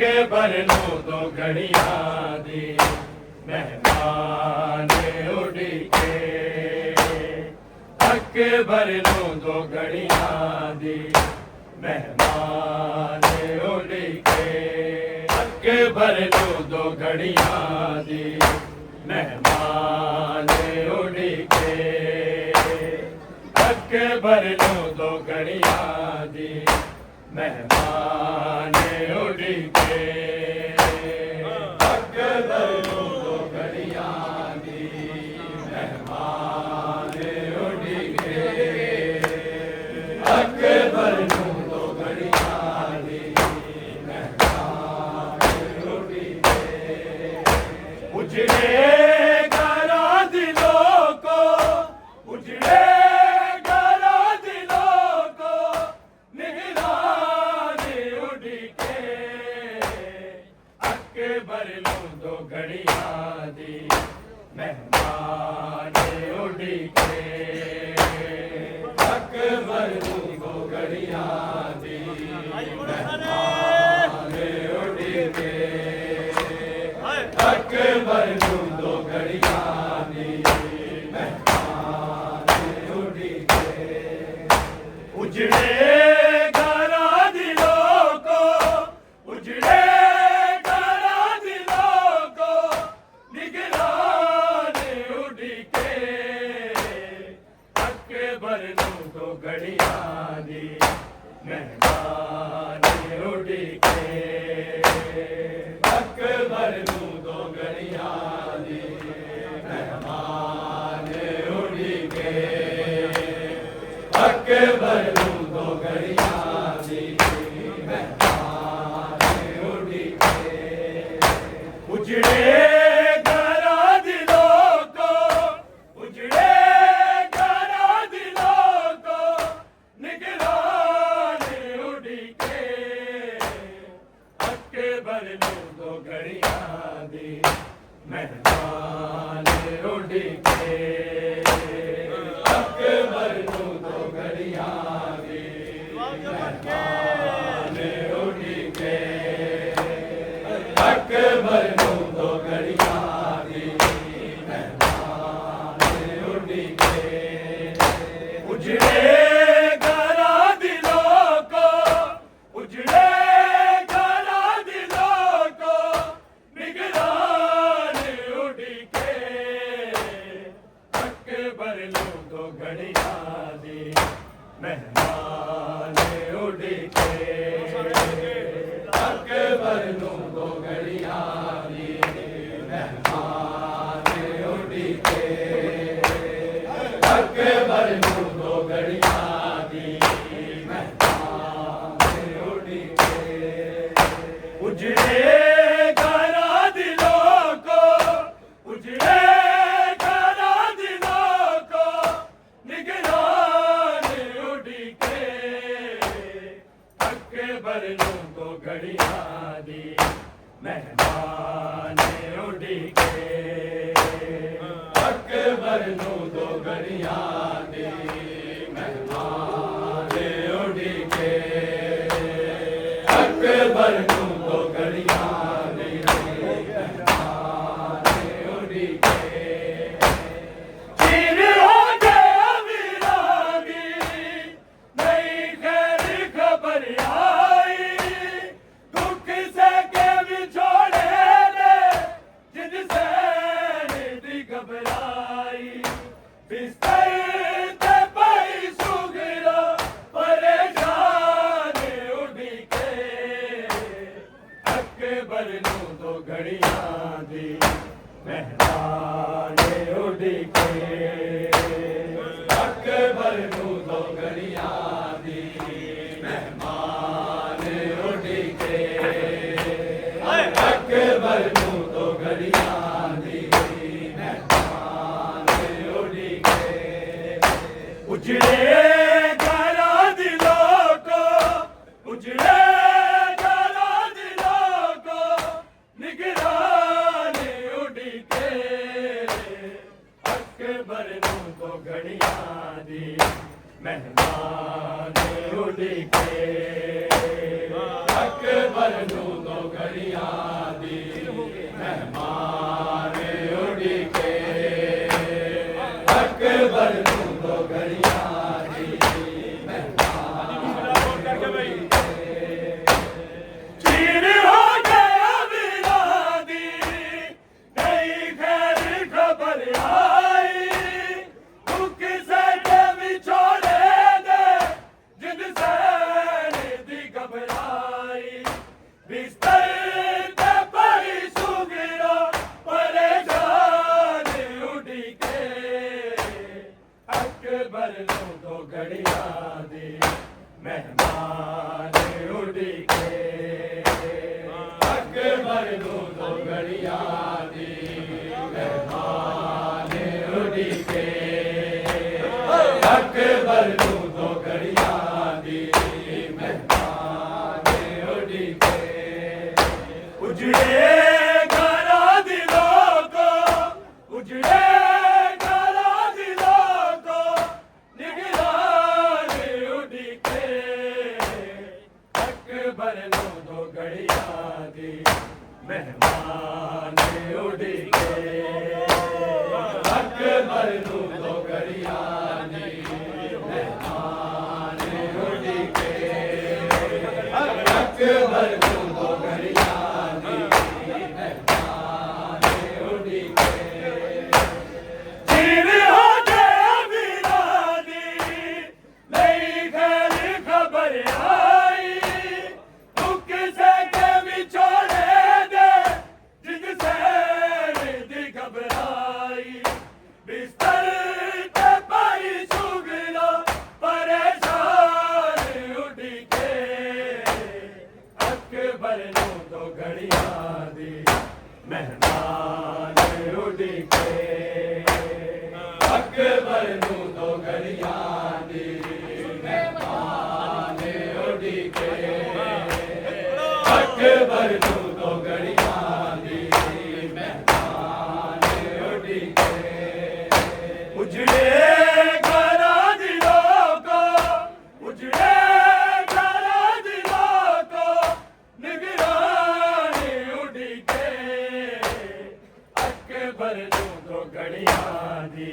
अकबर नू दो घड़ियां दी मेहमान उड़के अकबर नू दो घड़ियां दी मेहमान उड़के अकबर नू दो घड़ियां दी मेहमान उड़के अकबर नू दो घड़ियां दी मेहमान उड़के अकबर नू दो घड़ियां दी मेहमान उड़के अकबर नू दो घड़ियां दी मेहमान उड़के उजड़े घरां दिलों को उजड़े अकबर नू दो घड़ियां दी मेहमान उड़के अकबर नू दो घड़ियां दी मेहमान उड़के अकबर नू दो घड़ियां दी मेहमान उड़के उजड़े घरां दिलों को उजड़े अकबर नू दो घड़ियां दी मेहमान उड़के अकबर नू दो घड़ियां दी मेहमान उड़के अकबर नू दो घड़ियां दी मेहमान उड़के उजड़े घरां दिलों को उजड़े अकबर नू दो घड़ियां दी मेहमान उड़के अकबर नू दो घड़ियां दी मेहमान उड़के अकबर नू दो घड़ियां दी मेहमान उड़के उजड़े घरां दिलों को उजड़े अकबर नू दो घड़ियां दी मेहमान उड़के अकबर नू दो घड़ियां दी मेहमान उड़के अकबर नू दो घड़ियां दी मेहमान उड़के उजड़े घरां दिलों को उजड़े अकबर नू दो घड़ियां दी मेहमान उड़के अकबर नू दो घड़ियां दी मेहमान उड़के अकबर नू दो घड़ियां दी मेहमान उड़के अकबर नू दो घड़ियां दी मेहमान उड़के अकबर नू दो घड़ियां दी मेहमान उड़के अकबर नू दो घड़ियां दी मेहमान उड़के उजड़े घरां दिलों को उजड़े घरां दिलों को निगरान घबराई बिस्तर ते पई सुगरा परेशान उड़ी के अकबर नू दो घड़िया दी मेहमान उड़ी के अकबर नू दो घड़िया दी मेहमान उड़ी के अकबर नू दो घड़िया दी मेहमान उड़ी के उजड़े घरा दिलों को उजड़े घरा दिलों को निगरान उड़ी के अकबर नू दो घड़िया दी मेहमान उड़ी के अकबर नू दो घड़िया दी मेहमान उड़ी के अकबर नू दो घड़िया दी मेहमान उड़ी के चीर हो गया वीरानी नई खैर खबर आई दुख से के बिछोड़े दे जिनसे दी घबराई बिस्तर पे पाई सुगरा परेशान उड़ी के अकबर नू दो घड़िया दी मेहमान उड़ी के अकबर नू दो घड़िया दी मेहमान उड़ी के अकबर नू दो घड़िया दी मेहमान उड़ी के उजड़े घरा दिलों को उजड़े घरा दिलों को निगरान उड़ी के अकबर नू दो घड़िया दी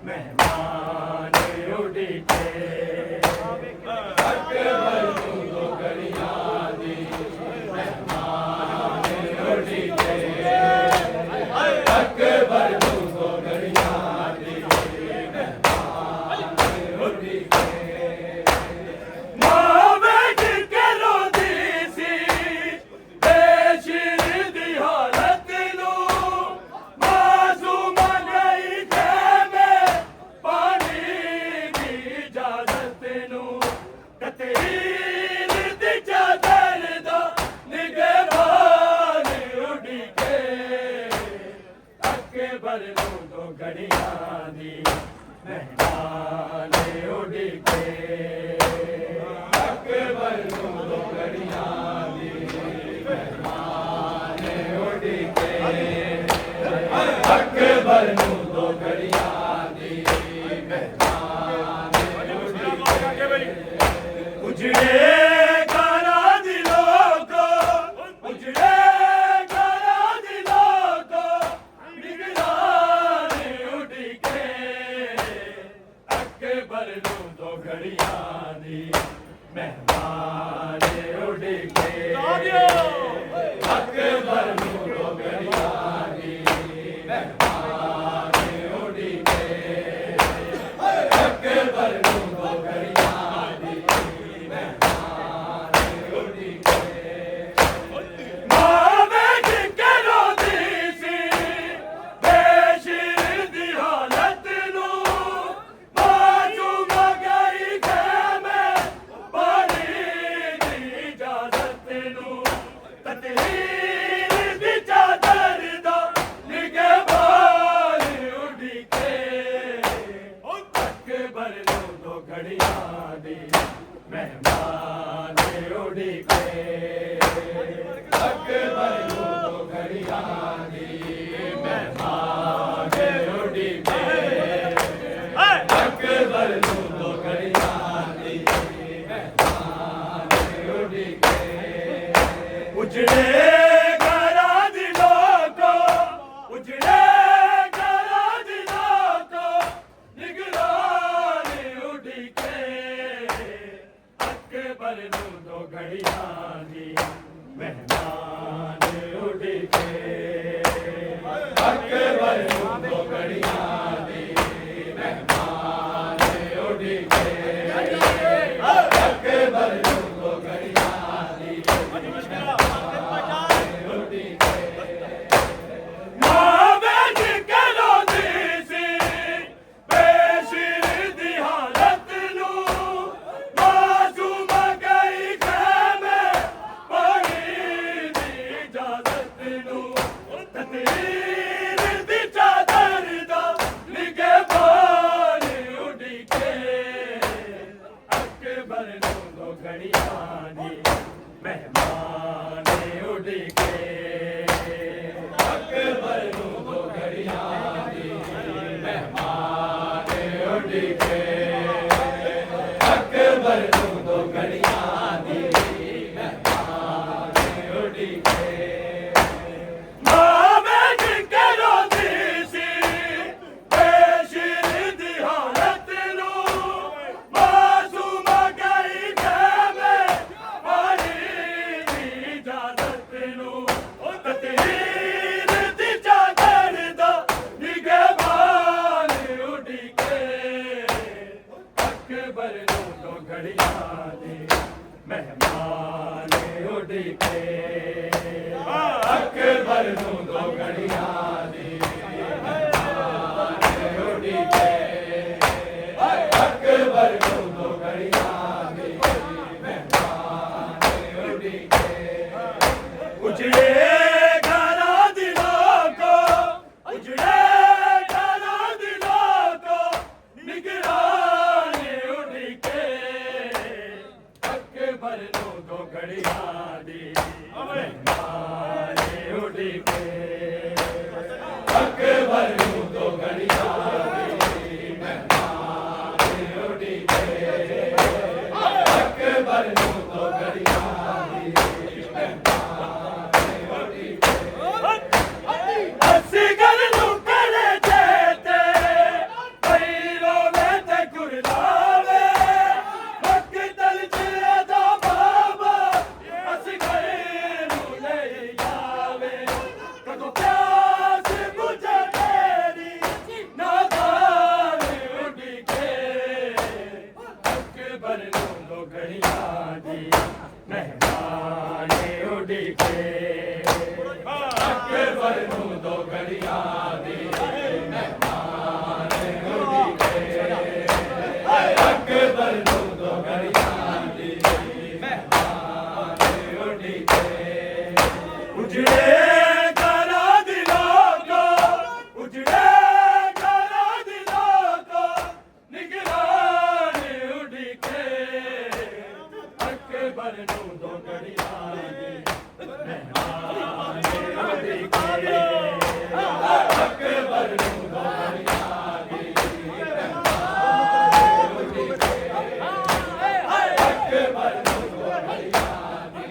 मेहमान उड़ी के अकबर नू दो घड़िया दी मेहमान उड़ी के अकबर नू दो घड़िया दी मेहमान उड़ी के मां बेटी के रोदी सी बेशिर दी हालत नू मासूम गई खेमे पानी दी इजाजत नू ततहीर दी चादर दा निगहबान उड़ी के अकबर नू दो घड़िया दी मेहमान उड़ी के अकबर नू दो घड़िया दी मेहमान उड़ी के अकबर नू दो घड़िया दी मेहमान उड़ी के उजड़े घरा दिलों को उजड़े घरा दिलों को निगरान उड़ी के अकबर नू दो घड़िया दी मेहमान उड़ी के अकबर नू दो घड़िया दी मेहमान उड़ी के अकबर नू दो घड़िया दी मेहमान उड़ी के मां बेटी के रोदी सी बेशिर दी हालत नू मासूम गई खेमे पानी दी इजाजत नू ततहीर दी चादर दा निगहबान उड़ी के अकबर नू दो घड़िया दी मेहमान उड़ी के अकबर नू दो घड़िया दी मेहमान उड़ी के अकबर नू दो घड़िया दी मेहमान उड़ी के उजड़े घरा दिलों को उजड़े घरा दिलों को निगरान उड़ी के अकबर नू दो घड़िया दी मेहमान उड़ी के अकबर नू दो घड़िया दी मेहमान उड़ी के अकबर नू दो घड़िया उड़के अकबर नूं दो घड़ियां दी मेहमान उड़के अकबर नूं दो घड़ियां दी मेहमान उड़के उजड़े घरां दिलों को उजड़े घरां दिलों को निगराने उड़के अकबर नूं दो घड़ियां दी मेहमान उड़के अकबर नूं दो घड़ियां दी मेहमान उड़के अकबर नूं दो घड़ियां दी असगर नूं करे चेते कई रोवे ते कुरलावे मक्तल दा बाबा असगर नूं ले जावे कदों प्यास बुझे मेरी नादान उड़के अकबर नूं दो घड़ियां दी मेहमान उड़के अकबर नूं दो घड़ियां दी मेहमान उड़के अकबर नूं दो घड़ियां दी मेहमान उड़के उजड़े घरां दिलों को उजड़े घरां दिलों को निगराने उड़के अकबर नूं दो घड़ियां दी मेहमान उड़के अकबर नूं दो घड़ियां दी मेहमान उड़के अकबर नूं दो घड़ियां दी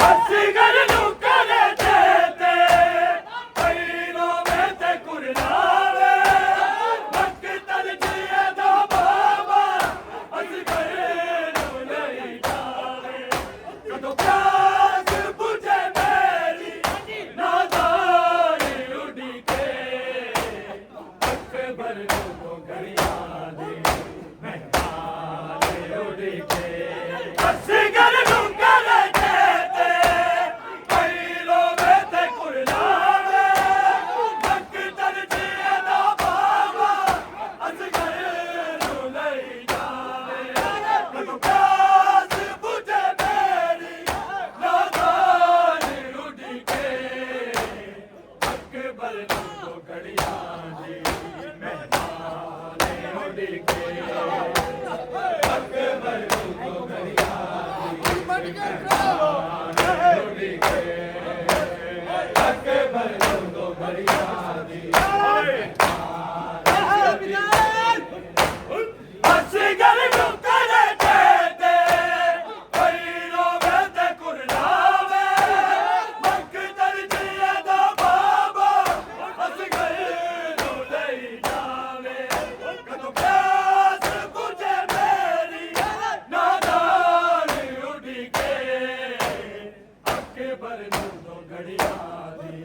असगर नूं करे चेते कई रोवे ते कुरलावे मक्तल दा बाबा असगर नूं ले जावे कदों प्यास बुझे मेरी नादान उड़के अकबर नूं दो घड़ियां दी मेहमान उड़के असगर नूं करे चेते कई रोवे ते कुरलावे मक्तल दा बाबा असगर नूं ले जावे कदों प्यास बुझे मेरी नादान उड़के अकबर नूं दो घड़ियां दी मेहमान उड़के अकबर नूं दो घड़ियां दी मेहमान उड़के अकबर नूं दो घड़ियां दी असगर नूं करे चेते कई रोवे ते कुरलावे मक्तल दा बाबा असगर नूं ले जावे कदों प्यास बुझे मेरी नादान उड़के अकबर नूं दो घड़ियां दी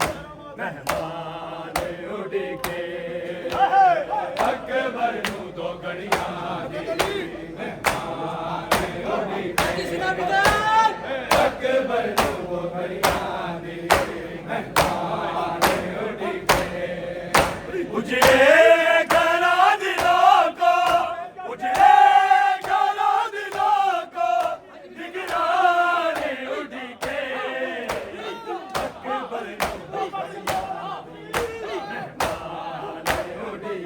मेहमान उड़के अकबर नूं दो घड़ियां दी मेहमान उड़के अकबर नूं दो घड़ियां दी मेहमान उड़के उजड़े घरां दिलों को उजड़े घरां दिलों को निगराने उड़के अकबर नूं दो घड़ियां दी मेहमान उड़के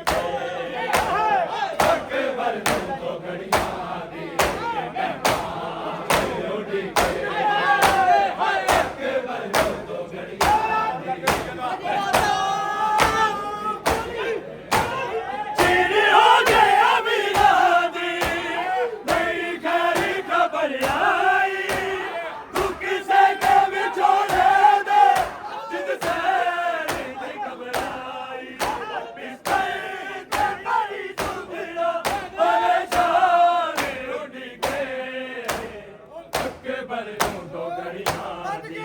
अकबर नूं दो घड़ियां दी मेहमान उड़के अकबर नूं दो घड़ियां दी चिर हो गया मिलादी नई खरी खबर आई तू किसे के विछोड़े दे जिद से नहीं घबराई बिस्तर के पड़ी सुबह परेशान उड़के अकबर नूं दो घड़ियां दी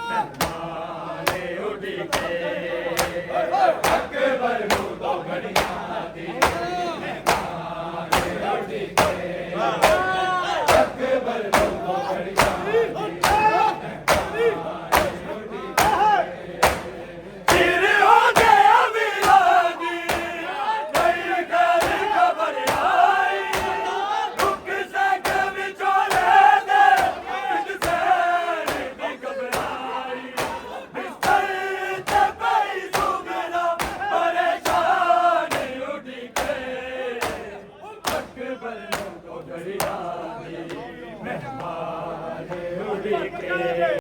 मेहमान उड़के अकबर नूं दो घड़ियां दी मेहमान उड़के ਘੜੀਆਂ ਦੀ ਮਹਿਮਾਨ ਉਡੀਕੇ